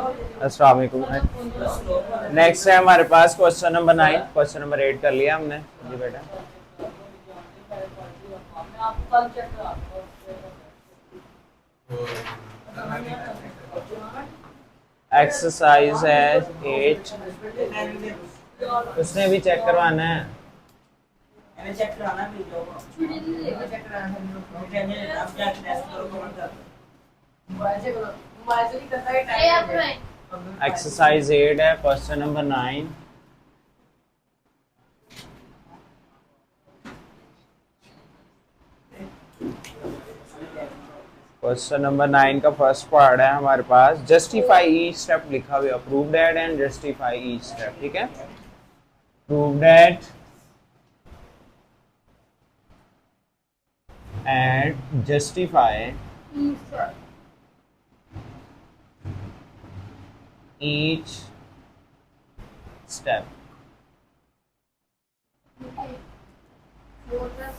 अस्सलाम वालेकुम। नेक्स्ट है हमारे पास क्वेश्चन नंबर 9। क्वेश्चन नंबर 8 कर लिया हमने जी बेटा। एक्सरसाइज है 8। उसने भी चेक करवाना है। चेक कराना एक्सरसाइज 8 है क्वेश्चन नंबर 9। क्वेश्चन नंबर 9 का फर्स्ट पार्ट है हमारे पास जस्टिफाई ईच स्टेप लिखा हुआ, prove that and justify each step. ठीक है, prove that and justify each step.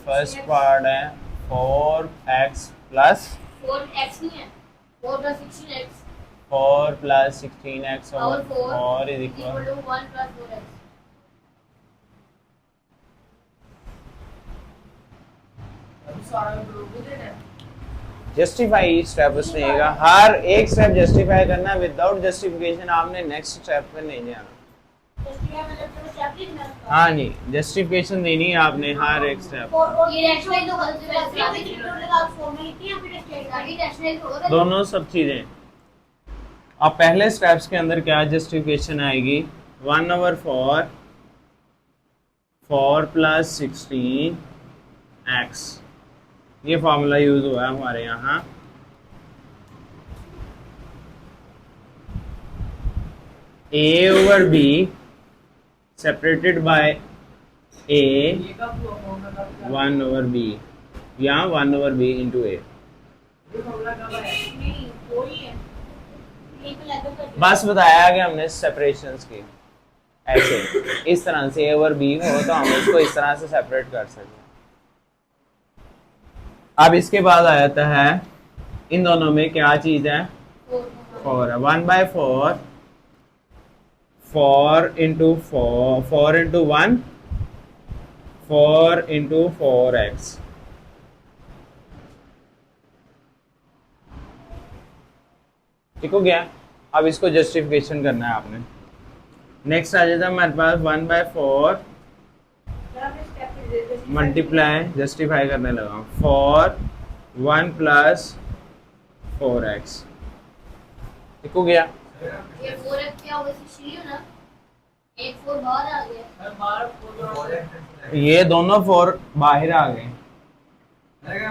First part है 4x प्लस 4x नहीं है, 4 plus 16x 4 plus 16x और और 4 is equal to 1 plus 4x। Justify each step. उसने हर एक स्टेप जस्टिफाई करना, विदाउट जस्टिफिकेशन आपने नेक्स्ट स्टेप पे नहीं जाना। हाँ जी, जस्टिफिकेशन देनी है आपने हर एक स्टेप। दोनों सब चीजें। अब पहले स्टेप्स के अंदर क्या जस्टिफिकेशन आएगी, 1/4 4 plus 16x, ये फॉर्मूला यूज हुआ है हमारे यहाँ। a/b separated by a 1/b, यहाँ 1/b इंटू a। बस बताया गया हमने सेपरेशंस की, ऐसे इस तरह से a/b हो तो हम इसको इस तरह से सेपरेट कर सकते हैं। अब इसके बाद आ जाता है इन दोनों में क्या चीज है, 4 है। 1/4 4 into 4 4 into 1 4 into 4x। ठीक हो गया। अब इसको जस्टिफिकेशन करना है आपने। नेक्स्ट आ जाता है हमारे पास 1/4 मल्टीप्लाई, जस्टिफाई करने लगा 4 1 plus 4x। ठीक हो गया। ये 4x क्या होगा, 16 ना, एक 4 बाहर आ गया, ये दोनों 4 बाहर आ गए।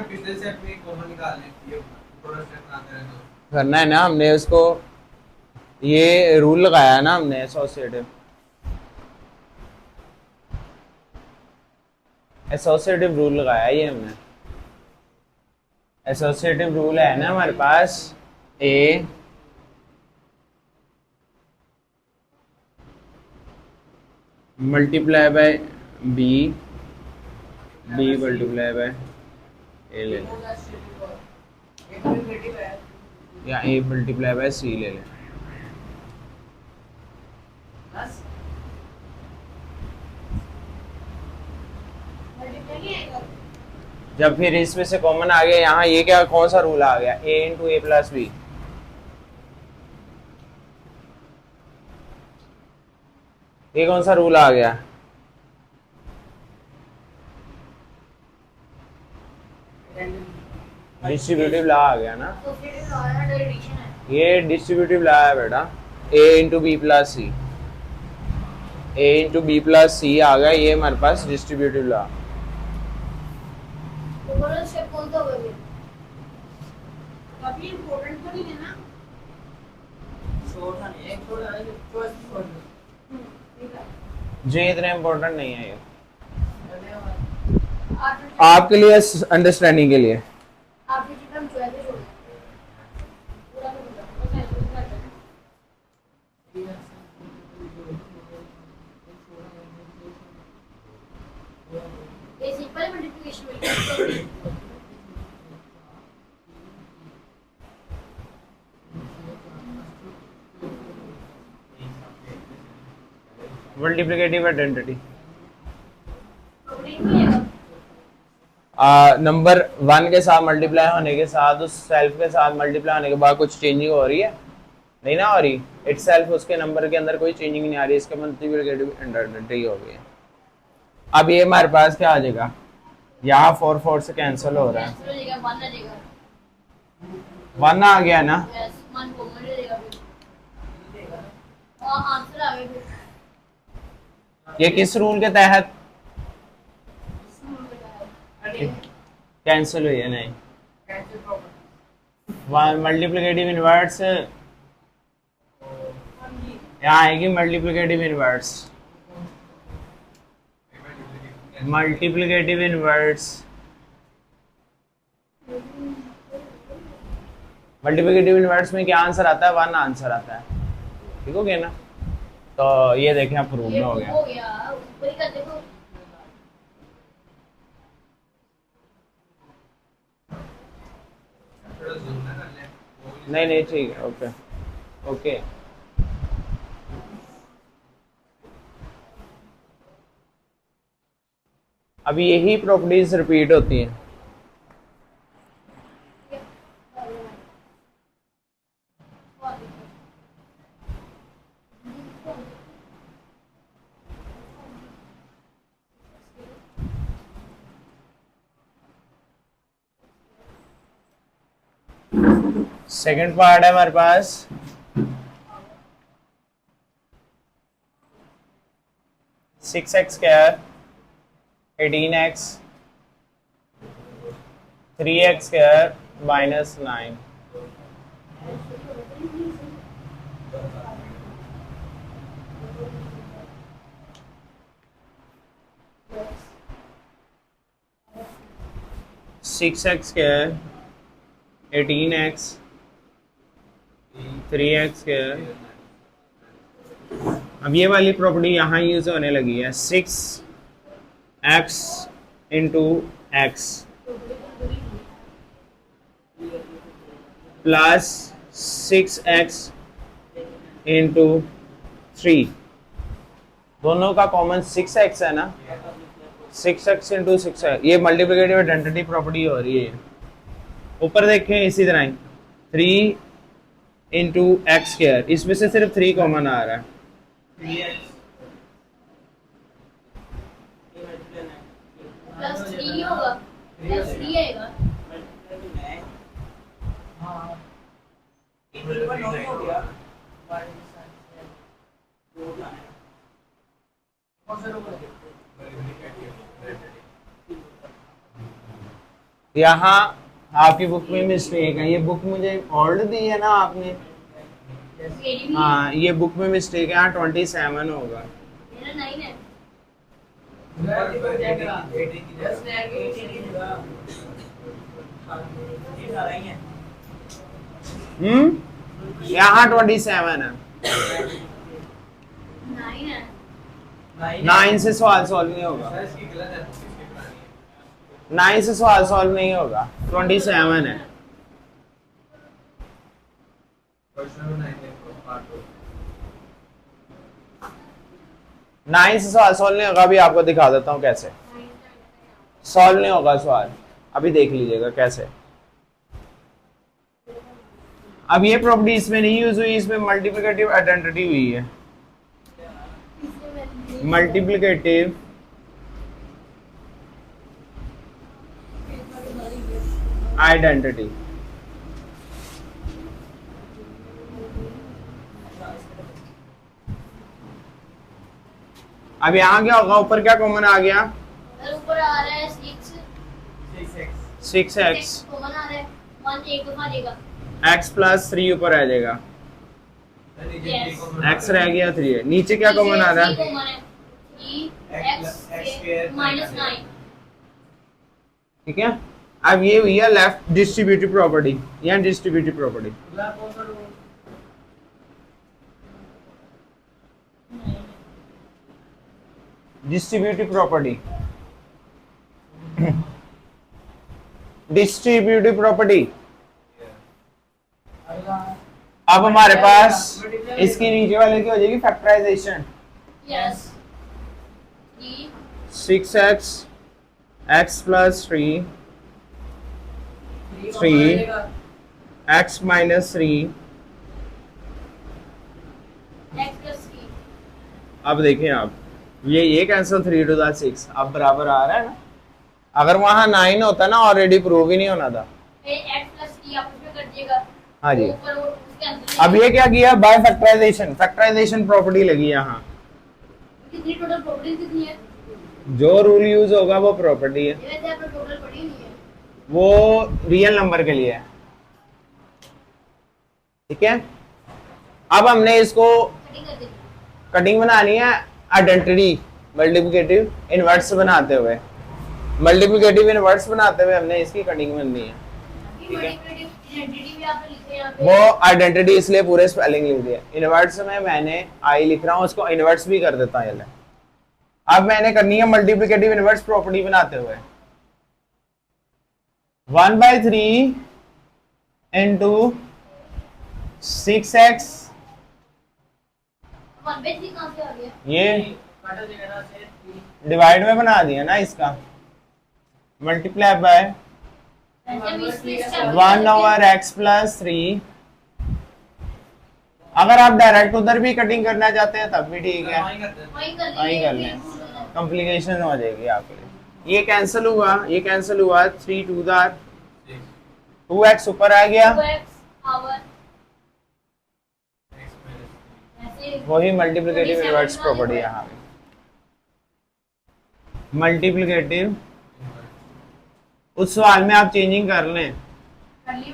पिछले से अपनी कॉमन निकालने करना है ना हमने उसको, ये रूल लगाया है ना हमने एसोसिएटिव। एसोसिएटिव रूल लगाया ये हमने। एसोसिएटिव रूल है ना हमारे पास, A multiply by B, B multiply by A ले लें, या ए मल्टीप्लाई बाय सी ले लें। जब फिर इसमें से कॉमन आ गया यहाँ, ये क्या कौन सा रूल आ गया, a into A plus B. ये कौन सा रूल आ गया, डिस्ट्रीब्यूटिव लॉ आ गया ना। तो फिर एडिशन है, ये डिस्ट्रीब्यूटिव लॉ है बेटा, a into B plus C, a into B plus C आ गया, ये हमारे पास डिस्ट्रीब्यूटिव लॉ। तो बोलो स्टेप कौन सा होगा, काफी इंपॉर्टेंट तो नहीं है ना, छोटा नहीं, एक छोटा है चॉइस छोड़ दो। जी इतना इम्पोर्टेंट नहीं है ये, आप आपके लिए अंडरस्टैंडिंग के लिए। आप ये हम चॉइस छोड़ पूरा तो बस ऐसे ही करते हैं। ये सिंपल मल्टीप्लिकेशन में मल्टीप्लिकेटिव आइडेंटिटी। प्रॉपर्टी नहीं है नंबर 1 के साथ मल्टीप्लाई होने के साथ उस सेल्फ के साथ मल्टीप्लाई होने के बाद कुछ चेंजिंग हो रही है? नहीं ना हो रही। इट सेल्फ उसके नंबर के अंदर कोई चेंजिंग नहीं आ रही, इसका मल्टीप्लिकेटिव आइडेंटिटी हो गई है। अब ये हमारे पास क्या आ जाएगा, यहाँ 4 4 से कैंसिल हो रहा है, कैंसिल हो जाएगा 1 आ जाएगा 1 आ गया ना। यस 1 कॉमन ले जाएगा फिर और आंसर आ गया फिर ये किस रूल के तहत स्मूल बताया कैंसिल हुई है? नहीं, कैंसिल प्रॉपर्टी मल्टीप्लिकेटिव इनवर्स यहाँ आएगी। Multiplicative inverse, multiplicative inverse, multiplicative inverse में क्या आंसर आता है? 1 आंसर आता है। ठीक हो गया ना? तो ये देखें अप्रूव ये हो हो गया। गया ऊपर ही कर देखो नहीं नहीं ठीक है, ओके ओके। अभी यही प्रॉपर्टीज रिपीट होती हैं। सेकंड पार्ट है हमारे पास, six x square 18x 3x square -9। Six x square 18x 3x square. अब ये वाली प्रॉपर्टी यहाँ यूज होने लगी है, 6x into x plus 6x into 3। दोनों का कॉमन 6x है ना, 6x इंटू 6 है। ये मल्टीप्लिकेटिव आइडेंटिटी प्रॉपर्टी हो रही है। ऊपर देखें इसी तरह 3 इंटू एक्स स्क्वायर, इसमें से सिर्फ 3 कॉमन आ रहा है। प्लस 3 होगा प्लस 3 आएगा यहाँ आपकी बुक में मिस्टेक है। ये बुक मुझे ओल्ड दी है ना आपने, मेरी भी हाँ ये बुक में मिस्टेक है। यहाँ 27 होगा। मेरा 9 है यहाँ 27 है। 9 है 9 से सवाल सॉल्व नहीं होगा, 9 से सवाल सॉल्व नहीं होगा, 27 है। नाइन से सवाल सॉल्व नहीं होगा। अभी आपको दिखा देता हूँ कैसे सॉल्व नहीं होगा सवाल, अभी देख लीजिएगा कैसे। अब ये प्रॉपर्टी इसमें नहीं यूज हुई, इसमें मल्टीप्लिकेटिव आइडेंटिटी हुई है। Multiplicative identity. अब यहाँ क्या होगा, ऊपर क्या कॉमन आ गया? ऊपर आ रहा है 6x कॉमन आ रहा है 1 एक दफा देगा x प्लस 3 ऊपर आ जाएगा, यस x रह गया 3 है। नीचे क्या कॉमन आ रहा है? कॉमन है 3x -9 ठीक है। अब ये हुई है लेफ्ट डिस्ट्रीब्यूटिव प्रॉपर्टी या distributive property. Distributive property, distributive property. अब हमारे पास इसकी नीचे वाले की हो जाएगी factorisation. Yes 3 6x x plus 3 3 x minus 3। x plus 3 अब देखें आप, ये कैंसिल 3 टू द 6 अब बराबर आ रहा है ना। अगर वहां 9 होता ना ऑलरेडी प्रूव ही नहीं होना था। फिर x plus 3 आपस में कर दिएगा। हाँ जी। ऊपर वो उसके अंदर अब ये क्या किया, बाय फैक्टराइजेशन, फैक्टराइजेशन प्रॉपर्टी लगी यहाँ। कितनी टोटल प्रॉपर्टी कितनी है? जो रूल यूज होगा वो प्रॉपर्टी है, ये वैसे आपने टोटल पढ़ी नहीं है। वो रियल नंबर के लिए है। ठीक है, अब हमने इसको कटिंग कर देनी कटिंग बनानी है आइडेंटिटी मल्टीप्लिकेटिव इनवर्स बनाते हुए। मल्टीप्लिकेटिव इनवर्स बनाते हुए हमने इसकी कटिंग बननी है। है। मल्टीप्लिकेटिव आइडेंटिटी भी आपने लिखे यहाँ पे। वो आइडेंटिटी इसलिए पूरे स्पेलिंग लिख दिया, इनवर्स में मैंने आई लिख रहा हूँ, उसको इनवर्स भी कर देता है। अब मैंने करनी है मल्टीप्लिकेटिव इनवर्स प्रॉपर्टी बनाते हुए। 1/3 इंटू 6x, 1/3 कहाँ से आ गया? ये काटा देगा ना से 3 डिवाइड में बना दिया ना इसका, मल्टीप्लाई बाय वैसे भी इसमें step 1/x प्लस 3। अगर आप डायरेक्ट उधर भी कटिंग करना चाहते हैं तब भी ठीक है, वहीं करते हैं। वही कर वही लीजिए, कर लें, बिल्कुल। कॉम्प्लिकेशन हो जाएगी आपके लिए। ये कैंसिल हुआ, ये कैंसिल हुआ, 3 टू द 2x ऊपर आ गया, 2x पावर ऐसे वही मल्टीप्लिकेटिव 27 इनवर्स बना प्रॉपर्टी देंगे। यहाँ पे। मल्टीप्लिकेटिव उस सवाल में आप चेंजिंग कर लें, कर ली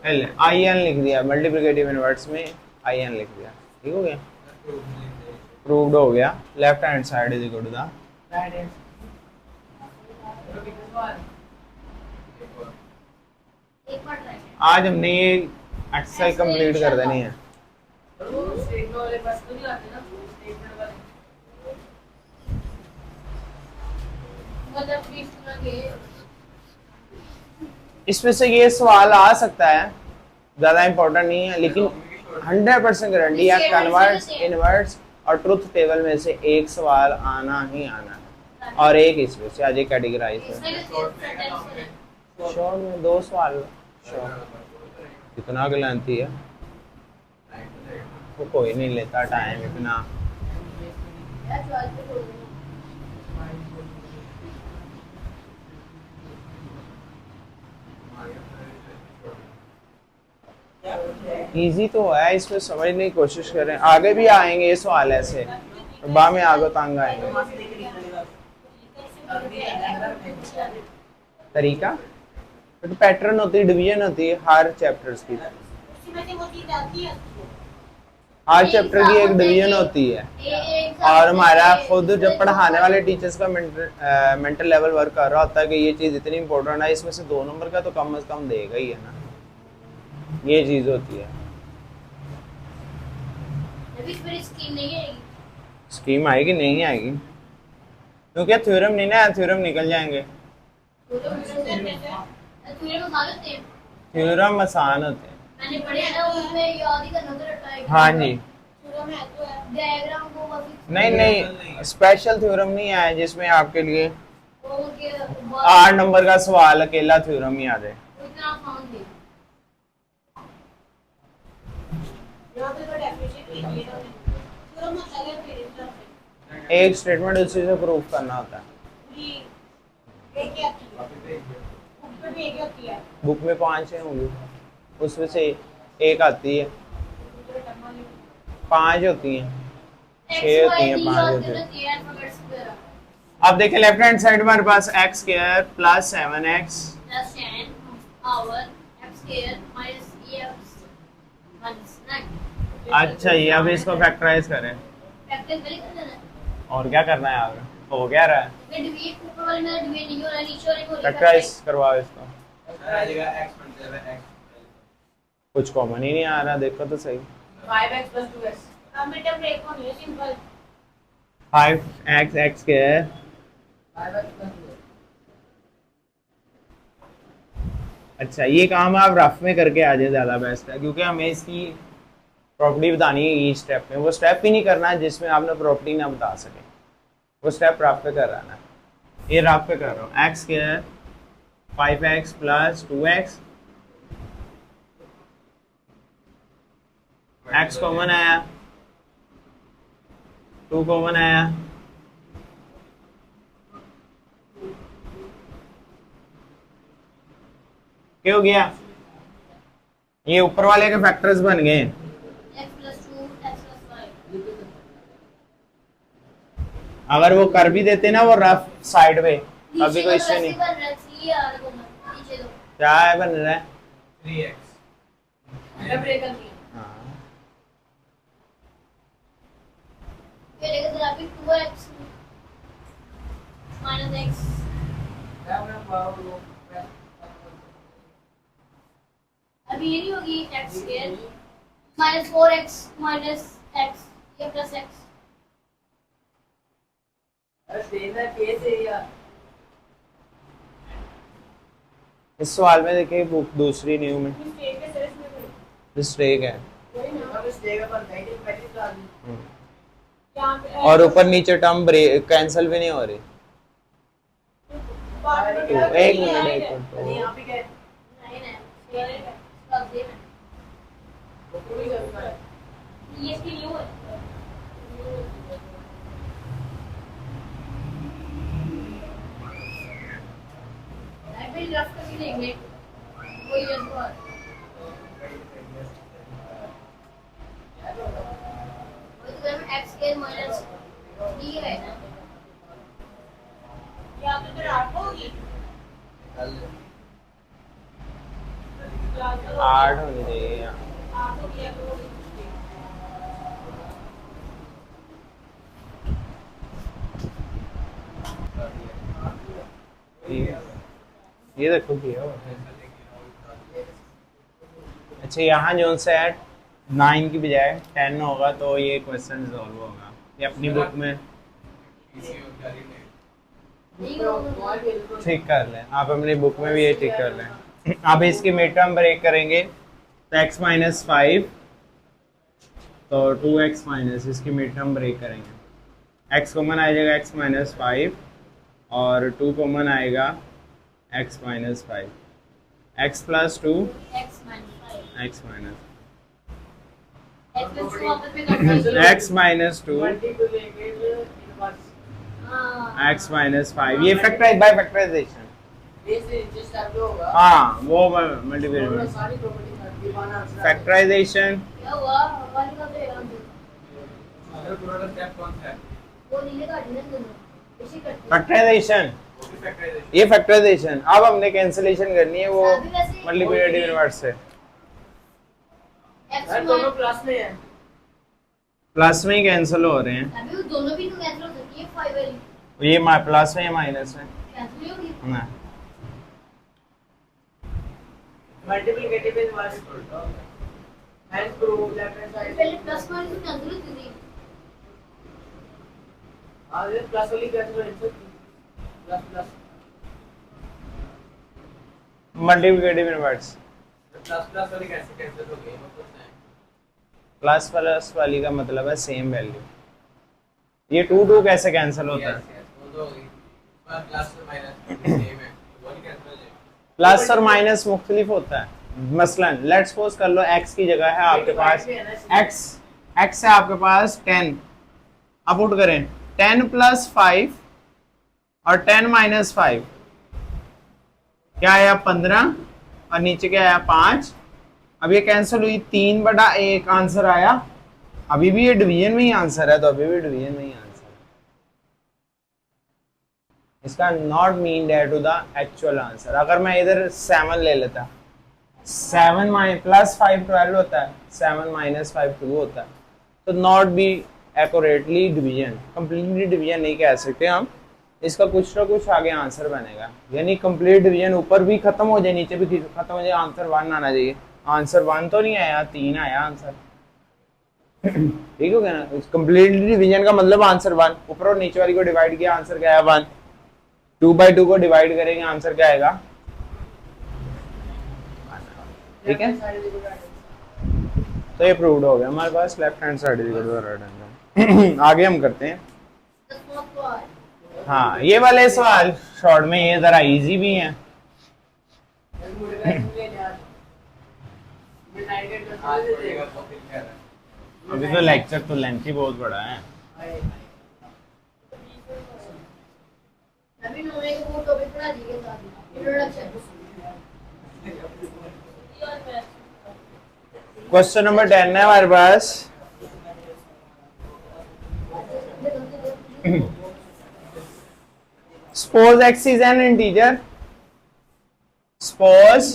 मैंने। आई एन लिख दिया, मल्टीप्लिकेटिव इनवर्स में आई एन लिख दिया, ठीक हो गया, प्रूव्ड हो गया। Left hand side is equal to the right hand तो कितने सवाल एक बार ट्राई आज हमने ये एक्सरसाइज कंप्लीट कर देनी है। वो स्टेट वाले बस तो नहीं आते ना स्टेटमेंट वाले मतलब 20 लगे। इसमें से ये सवाल आ सकता है, ज्यादा इंपॉर्टेंट नहीं है, लेकिन 100% गारंटी है कन्वर्स, इनवर्स और ट्रुथ टेबल में से एक सवाल आना ही आना है, और एक इसमें से आज एक कैटेगराइज है। इसमें सेंटेंस शॉर्ट में 2 सवाल, इतना गलती है वो कोई नहीं लेता टाइम इतना। या चॉइस पे छोड़ देना। इजी तो है, इसमें समझने की कोशिश करें, आगे भी आएंगे ये सवाल ऐसे, बा में आगे तंग आएंगे। तरीका तो पैटर्न होती है, डिवीजन होती है हर चैप्टर्स की, उसमें से वो चीज आती है हर चैप्टर की एक डिवीजन होती है। और हमारा खुद जब पढ़ाने वाले टीचर्स का मेंटल लेवल वर्क कर रहा होता है कि ये चीज़ इतनी इंपॉर्टेंट है, इसमें से 2 नंबर का तो कम से कम देगा ही है ना, ये चीज़ होती है। अभी फिर स्कीम नहीं आएगी। स्कीम आएगी नहीं आएगी, क्योंकि थ्योरम नहीं ना, थ्योरम निकल जाएंगे। थ्योरम आसान होते हैं। मैंने पढ़े है ना, उसमें याद ही करना तो रटा है। हाँ जी, थ्योरम है तो है, डायग्राम को बस नहीं नहीं, स्पेशल थ्योरम नहीं आया जिसमें आपके लिए वो के 8 नंबर का सवाल अकेला थ्योरम ही आ जाए। इतना आसान थी। यहाँ पे तो डेफिनेशन लिखी है ना, थ्योरम मतलब है फिर इस तरह से एक स्टेटमेंट उसी से प्रूव करना होता है। पूरी एक ही आती है, बुक पे भी एक ही होती है। बुक में 5 होंगी, उसमें से एक आती है, 5 होती हैं, 6 होती हैं, 5 होती हैं। अब देखिए लेफ्ट हैंड साइड हमारे पास x square plus 7x plus 10 power x square minus x minus 9। अच्छा, ये अब इसको फैक्टराइज करें, फैक्टर पहले कर देना है। और क्या करना है आगे, हो क्या रहा है, मैं डिवीट ऊपर वाले में डिवीट नहीं हो रहा, नीचे वाले को हो रहा है। फैक्टराइज करवाओ इसको। आ जाएगा x मतलब है x कुछ कॉमन ही नहीं आ रहा, देखो तो सही। 5x + 2x कंप्यूटर ब्रेक होनी है simple. 5x x square 5x + 2x अच्छा, ये काम आप रफ में करके आ जाए ज़्यादा बेस्ट है, क्योंकि हमें इसकी प्रॉपर्टी बतानी है ई स्टेप में, वो स्टेप ही नहीं करना है जिसमें आपने प्रॉपर्टी ना बता सके, वो स्टेप राफ पे कर रहा है। ये राफ पे कर रहा हूँ। एक्स क्या है 5x plus 2x, x common आया, 2 कॉमन आया, क्या हो गया? ये ऊपर वाले के फैक्टर्स बन गए। x plus 2 x plus 5 अगर वो कर भी देते ना वो रफ साइड पे, अभी कोई इश्यू नहीं। बन रहा है इसलिए यार को मत नीचे दो क्या है बन रहा है? 3x मैं ब्रेक कर दिया हाँ। फिर एक तरह पे 2x minus x क्या मैं पाऊँ अभी ये नहीं होगी x square minus 4x minus x ये प्लस x अरे देना कैसे यार इस सवाल में देखिए बुक दूसरी न्यू में मिस्टेक है सर इसमें कोई मिस्टेक है। कोई ना अब इस देगा पर नेगेटिव पहली क्लास में यहाँ पे और ऊपर नीचे टर्म ब्रेक कैंसिल भी नहीं हो रही। बाद में क्या एक मिनट है? एक अरे मिनट। यहाँ पे क्या है नहीं नहीं ये सब दे वो पूरी करता है ये इसकी न्यू है आई विल रफ करके देंगे वही है तो वो तो घर में x स्क्वायर माइनस d है ना या तो फिर 8 होगी 8 होनी चाहिए यहाँ। 8 होगी या तो ये देखो किया हुआ है। अच्छा यहाँ जो से 9 की बजाय 10 होगा तो ये क्वेश्चन सॉल्व होगा। ये अपनी बुक में ठीक कर लें, आप अपनी बुक में भी ये ठीक कर लें। अब इसकी मिड टर्म ब्रेक करेंगे तो x माइनस 5 तो 2x माइनस इसकी मिड टर्म ब्रेक करेंगे। x कॉमन आ जाएगा x माइनस 5 और 2 कॉमन आएगा x minus 5, x plus 2 x minus 5 x minus x plus 2 वापस में करना है x माइनस 2 मल्टीप्लिकेट इनवर्स हाँ x माइनस 5 ये फैक्टराइज बाय फैक्टराइजेशन। इससे जिस टाइप का होगा हाँ वो तो मल्टीप्लिकेशन सारी प्रॉपर्टी दीवाना फैक्टराइजेशन। क्या हुआ हमारी का तो एग्जाम अगर पूरा स्टेप कौन सा है वो नीले का डिजाइन दोनों इसी करते हैं फैक्टराइजेशन वो भी फैक्टराइजेशन ये फैक्टराइजेशन। अब हमने कैंसिलेशन करनी है वो अभी वैसे मल्टीप्लिकेटिव इनवर्स से। x सर दोनों minus प्लस में है प्लस में ही कैंसिल हो रहे हैं। अभी वो दोनों भी तो कैंसिल हो सकती है 5 वाली ये प्लस में या माइनस में कैंसिल होगी ना multiplicative inverse hand prove left hand side पहले प्लस माइनस तो कैंसिल होती थी हां ये प्लस वाली कैंसिल हो सकती plus plus multiplicative inverse. Plus plus वाली कैसे कैंसिल हो गई मतलब है प्लस प्लस वाली का मतलब है सेम वैल्यू। ये 2 2 कैसे कैंसिल होता है? वो तो प्लस माइनस सेम है वो नहीं कैंसिल हो जाएगा प्लस और माइनस मुख्तलिफ होता है। मसलन लेट्स सपोज कर लो x की जगह है आपके पास x है आपके पास 10, अब पुट करें 10 प्लस 5 और 10 माइनस 5 क्या आया 15 और नीचे क्या आया 5। अब ये कैंसिल हुई 3/1 आंसर आया। अभी भी ये डिवीजन में ही आंसर है तो अभी भी डिवीजन में ही आंसर है। इसका not mean that to the actual answer. अगर मैं इधर 7 ले लेता 7 प्लस 5 12 होता है 7 माइनस 5 2 होता है तो not be accurately division. Completely division नहीं कह सकते हम, इसका कुछ ना कुछ आगे आंसर बनेगा। यानी कंप्लीट डिवीजन ऊपर भी खत्म हो जाए नीचे भी खत्म हो जाए आंसर 1 आना चाहिए। आंसर 1 तो नहीं आया 3 आया आंसर। ठीक हो गया ना? कंप्लीटली डिवीजन का मतलब आंसर 1। ऊपर और नीचे वाली को डिवाइड किया आंसर क्या आया 1। 2/2 को डिवाइड करेंगे आंसर क्या आएगा? ठीक है तो ये प्रूव्ड हो गया हमारे पास left hand side is equal to right hand. आगे हम करते हैं। हाँ ये वाले सवाल शॉर्ट में ये जरा इजी भी हैं। अभी तो लेक्चर तो लेंथी बहुत बड़ा है। अभी नोवे को वो टॉपिक पढ़ा दिए साथ इंट्रोडक्शन। क्वेश्चन नंबर 10 है हमारे पास। Suppose x is an integer. Suppose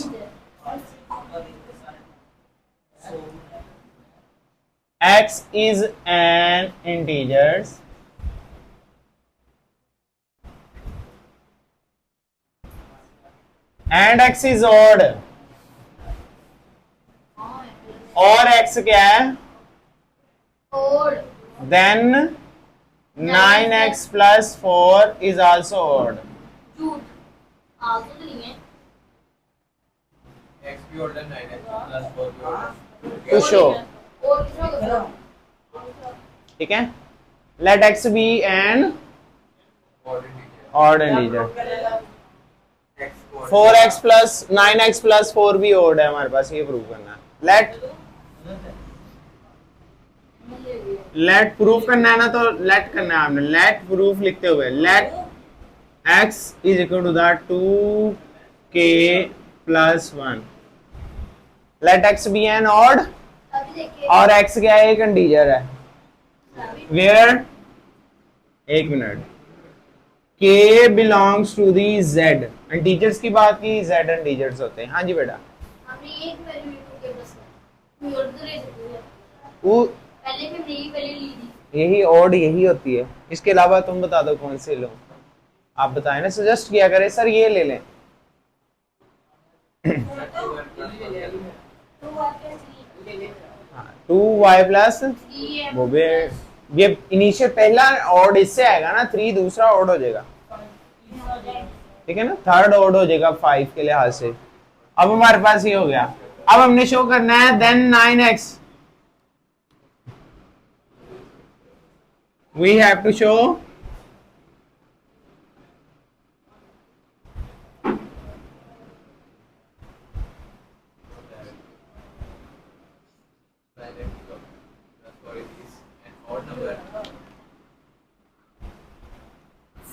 x is an integer and x is odd. और x क्या है? और Then 9x plus 4 is also odd. झूठ आलतू तो नहीं है। X भी order 9x plus 4 भी order. To show. और किसका होगा? ठीक है? Let x be an Order integer. odd integer. X order. 4x plus 9x plus 4 भी odd है हमारे पास, ये प्रूव करना है। let प्रूफ करना है ना, तो let करना है हमने। let प्रूफ लिखते हुए let x is equal to that 2k plus 1। let x be an odd अभी देखिए और x क्या है? एक इंटीजर है। where एक minute k belongs to the z। Integers की बात की, z इंटीजर्स होते हैं। हाँ जी बेटा। हमने एक वैल्यू के बस कोई और तो ले सकते हैं। वो पहले भी हमने एक वैल्यू ली थी। यही odd यही होती है। इसके अलावा तुम बता दो कौन से लो। आप बताएं ना, सजेस्ट किया करें सर ये ले लें। हाँ 2y प्लस वो भी ये इनिशियल पहला ऑड इससे आएगा ना, 3 दूसरा ऑड हो जाएगा। ठीक है ना, थर्ड ऑड हो जाएगा 5 के लिहाज से। अब हमारे पास ये हो गया। अब हमने शो करना है then 9x we have to show Odd number.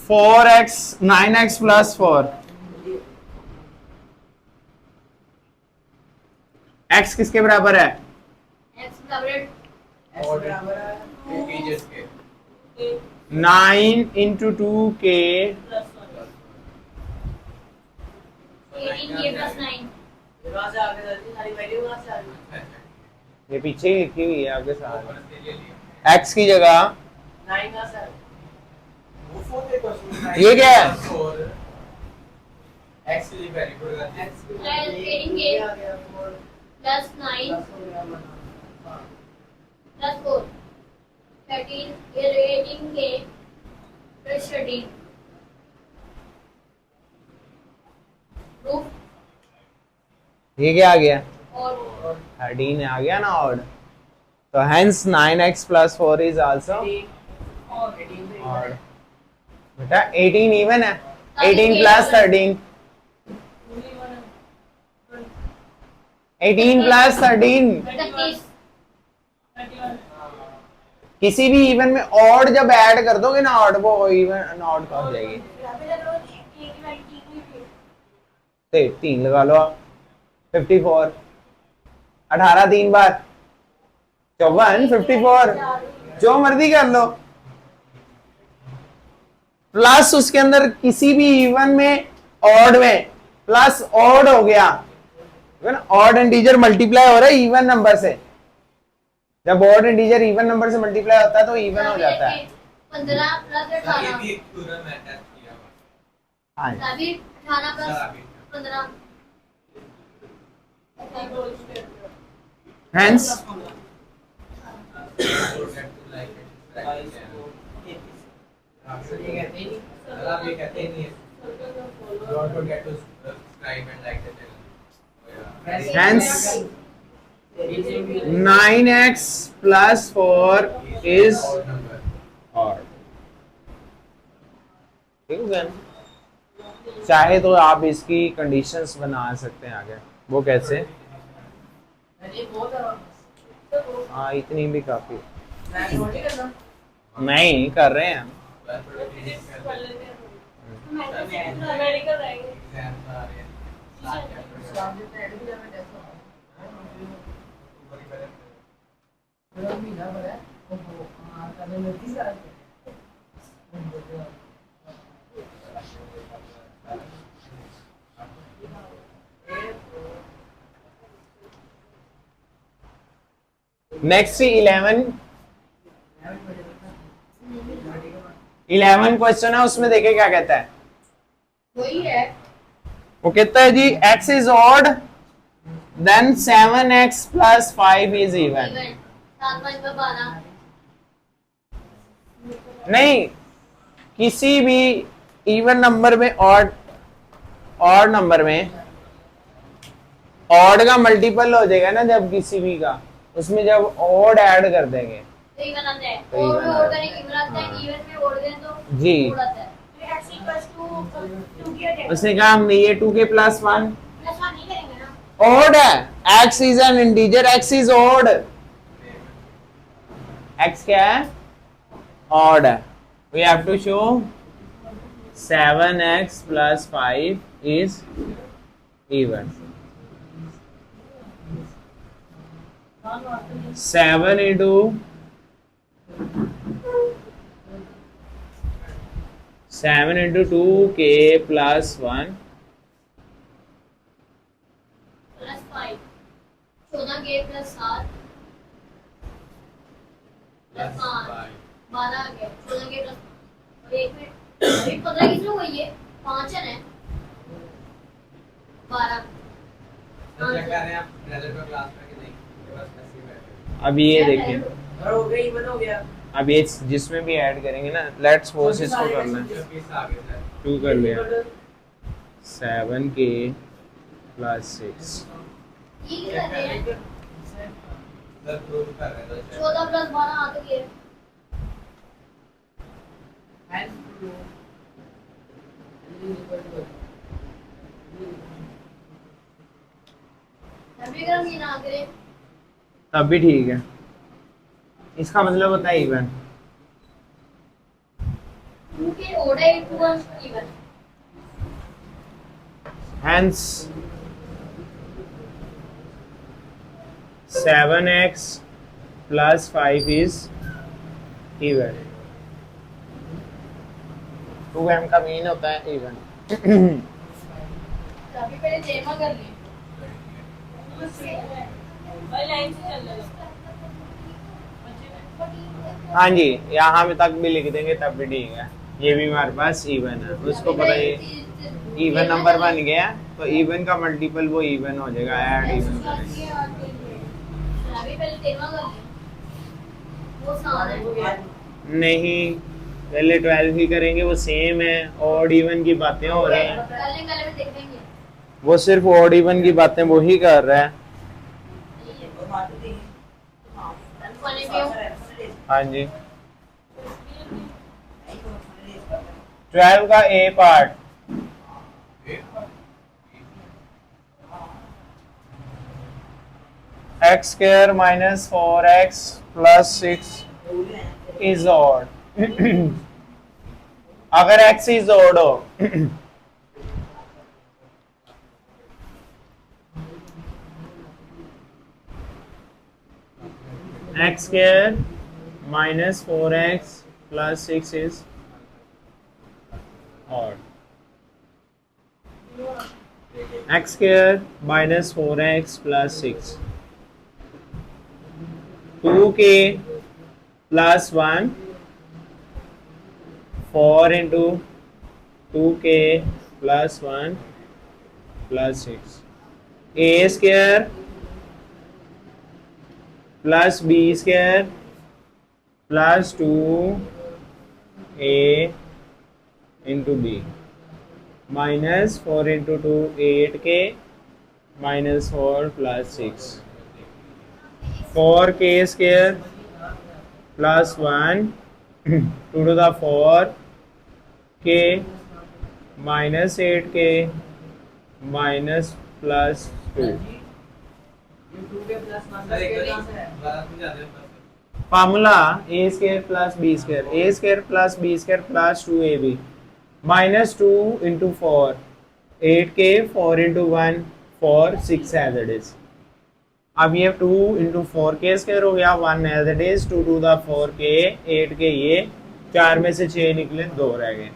4x 9x plus 4 x किसके बराबर है? x बराबर Odd integers के. 9 into 2k 18k plus 9 ये पीछे ही लिखी हुई है आपके साथ। Odd के लिए लिया. x की जगह ये क्या है? X के लिए वैल्यू पुट करते हैं. plus 18k plus 9 plus 4 13 18k plus 13 proof ये क्या आ गया? और 13 आ गया ना ऑड। तो hence 9x plus 4 is also odd। बेटा 18 इवन है। 18 plus 13 18 plus 13 31 किसी भी इवन में ऑड जब ऐड कर दोगे ना ऑड, वो इवन ऑड का हो जाएगी। 3 लगा लो आप। 54 18 3 बार 54 54 जो मर्जी कर लो। प्लस उसके अंदर किसी भी इवन में ऑड में प्लस ऑड हो गया, ऑड इंटीजर मल्टीप्लाई हो रहा है इवन नंबर से। जब ऑड इंटीजर इवन नंबर से मल्टीप्लाई होता है तो इवन हो जाता है। 15 प्लस ये 18 भी एक थ्योरम है टेस्ट किया हुआ. हाँ अभी 18 प्लस 15 hence ये कहते हैं नहीं है. Don't forget to subscribe and like the channel. hence 9x plus 4 is odd. ठीक है, चाहे तो आप इसकी कंडीशंस बना सकते हैं आगे। वो कैसे? हाँ, इतनी भी काफी। नहीं कर रहे हैं हम। नेक्स्ट 11 क्वेश्चन है, उसमें देखे क्या कहता है। वही है, वो कहता है जी x is odd then 7x plus 5 is even। 7 5 12। नहीं, किसी भी इवन नंबर में ऑड नंबर में ऑड का मल्टीपल हो जाएगा ना, जब किसी भी का, उसमें जब ऑड ऐड कर देंगे तो इवन आता है। तो और even और आता है। करेंगे इवन आता है, इवन में और दें तो जी। ओड आता है। तो x इक्वल्स टू 2 किया जाएगा। उसने कहा हम ये 2k plus 1 प्लस 1 नहीं करेंगे ना। odd है, x is an integer, x is odd, x क्या है? odd है। we have to show 7x plus 5 is even। 7 into 2k plus 1 plus 5 14 के प्लस 7 प्लस 5 12 आ गया। 14 के प्लस और एक मिनट अभी 15 किसमें हुई है? 5 है ना। 12 चेक कर रहे हैं आप रिजल्ट में क्लास में कि नहीं, ये बस ऐसे ही बैठे। अब ये देखिए, और हो गया, इवन हो गया। अब ये जिसमें भी ऐड करेंगे ना, लेट्स सपोज इसको करना है, 20 आ गए सर। 2 कर लिया, 7k plus 6 ये क्या कर रहे हैं? सर प्रूव कर रहे हैं तो 14 प्लस 12 आ तो गया। अभी अगर हम ये ना करें तब भी ठीक है, इसका मतलब होता है इवन। 2 के ओड है 2 even. Hence 7x plus 5 is even। 2m का मीन होता है इवन। अभी पहले जेमा कर लिए। भाई लाइन से चल रहा हाँ जी, यहाँ पे तक भी लिख देंगे तब भी ठीक है। ये भी हमारे पास इवन है, उसको पता है इवन नंबर बन गया, तो इवन का मल्टीपल वो इवन हो जाएगा, ऐड इवन करेंगे। अभी पहले जेमा कर लिए। वो आसान है। नहीं, पहले 12 ही करेंगे, वो सेम है, ऑड इवन की बातें हो रही हैं। कल में देख लेंगे। वो सिर्फ ऑड इवन की बातें वो ही कर रहा है। हाँ जी, 12 का ए part x square minus 4x plus 6 is odd। अगर x is odd हो x square minus 4x plus 6 is odd। x square minus 4x plus 6, 2k plus 1, 4 into 2k plus 1 plus 6, a square plus b square plus 2a into b minus 4 into 2 8k minus 4 plus 6। 4k square plus 1 2 to the 4k minus 8k minus plus 2। Sir एक बार समझा दे बस। Formula A square plus B square, A square plus B square plus 2ab minus 2 into 4 8k 4 into 1 4 6 as it is. अब ये 2 into 4k square हो गया 1 as it is 2 to the 4k 8k ये 4 में से 6 निकले 2 रह गए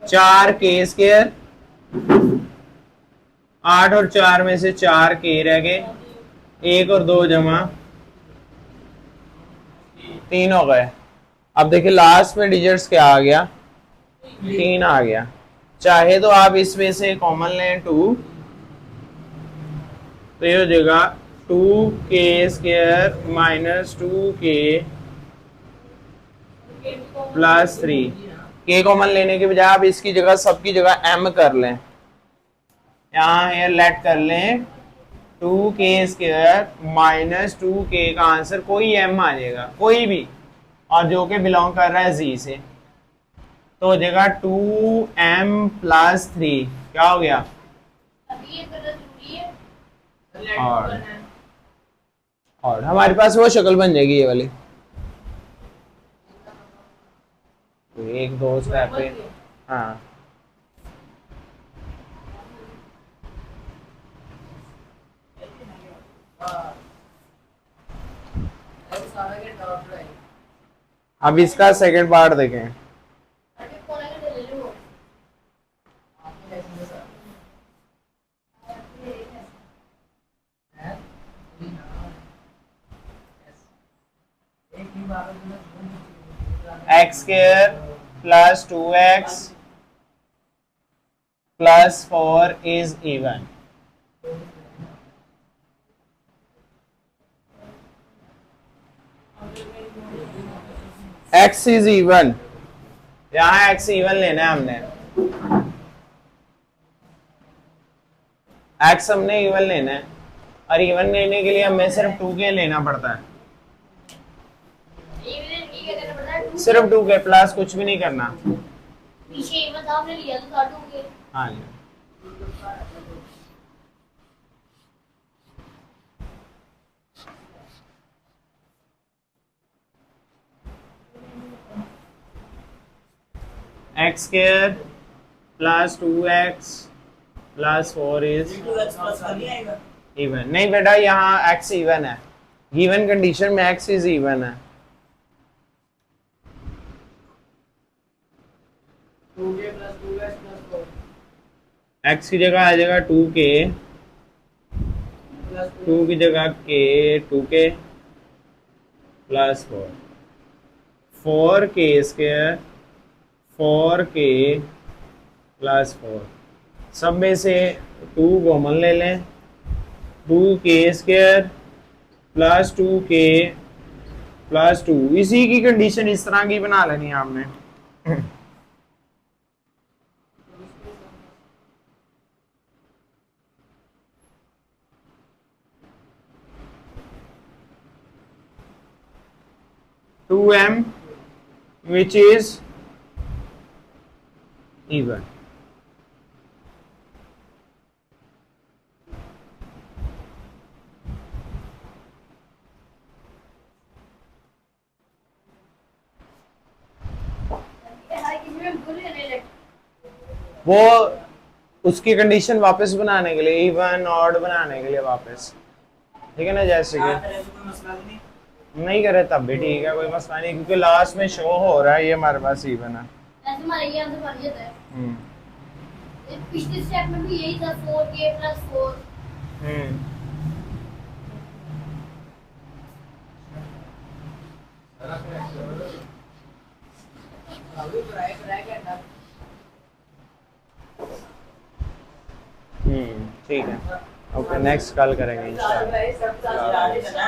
4k स्क्वायर 8 और 4 में से 4k रह गए 1 और 2 जमा 3 हो गए। अब देखिए लास्ट में डिजिट्स क्या आ गया 3 आ गया। चाहे तो आप इसमें से कॉमन लें 2 तो ये हो जाएगा 2k square minus 2k plus 3। k common लेने के बजाय आप इसकी जगह सबकी जगह m कर लें, यहाँ ये लेट कर लें 2k स्क्वायर माइनस 2k का आंसर कोई m आ जाएगा कोई भी, और जो कि बिलोंग कर रहा है z से, तो हो जाएगा 2m प्लस 3। क्या हो गया अभी ये करना जरूरी है। और हमारे पास वो शक्ल बन जाएगी ये वाली। तो 1 2 स्टेप पे हाँ अब इसका सेकंड पार्ट देखें। अभी कोने के ले लो। x square plus 2x plus 4 is even. x is even, यहाँ x इवन लेना है हमने, x हमने इवन लेना है और इवन लेने के लिए हमें सिर्फ 2k लेना पड़ता है, ये क्या करना पड़ता है? सिर्फ 2k प्लस कुछ भी नहीं करना। पीछे इवन था हमने लिया तो काटोगे। हाँ जी x square plus 2x plus 4 is even. नहीं बेटा यहाँ x इवन है, गिवन कंडीशन में x इज इवन है। 2k plus 2x plus 4 x की जगह आ जाएगा 2k, plus 2 की जगह k 2k plus 4 4k square 4k plus 4। सब में से 2 कॉमन ले लें 2k square plus 2k plus 2। इसी की कंडीशन इस तरह की बना लेनी है आपने। Two m which is even। वो उसकी कंडीशन वापस बनाने के लिए, इवन ऑड बनाने के लिए वापस, ठीक है ना, जैसे कि नहीं करे तब भी ठीक है, कोई मसला नहीं, क्योंकि लास्ट में शो हो रहा है ये हमारे पास इवन है। ऐसे हमारे ये आंसर बन जाता है। पिछले स्टेप में भी यही था 4k plus 4। ठीक है, ओके नेक्स्ट कल करेंगे इंशाल्लाह।